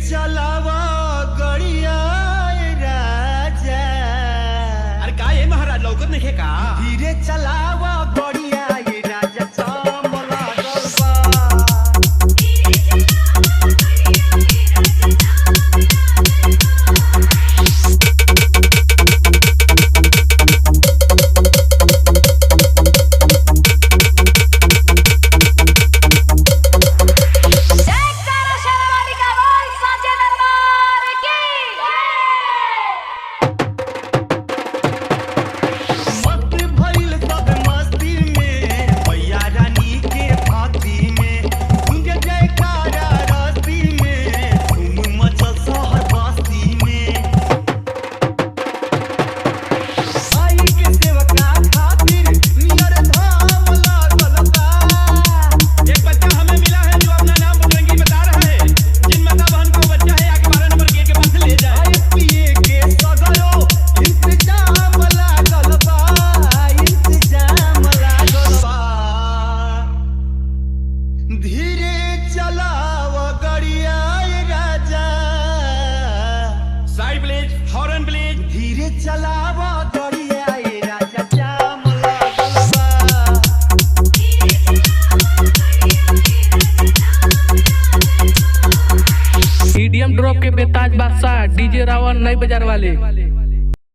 चलावा गड़िया राजा। अरे का ये महाराज लौकत नहीं का? धीरे चलावा गड़िया राजा चामला गलबा। धीरे चलावा गड़िया राजा चामला गलबा। ईडीएम ड्रॉप के बेताज बादशाह डीजे रावण नई बाजार वाले।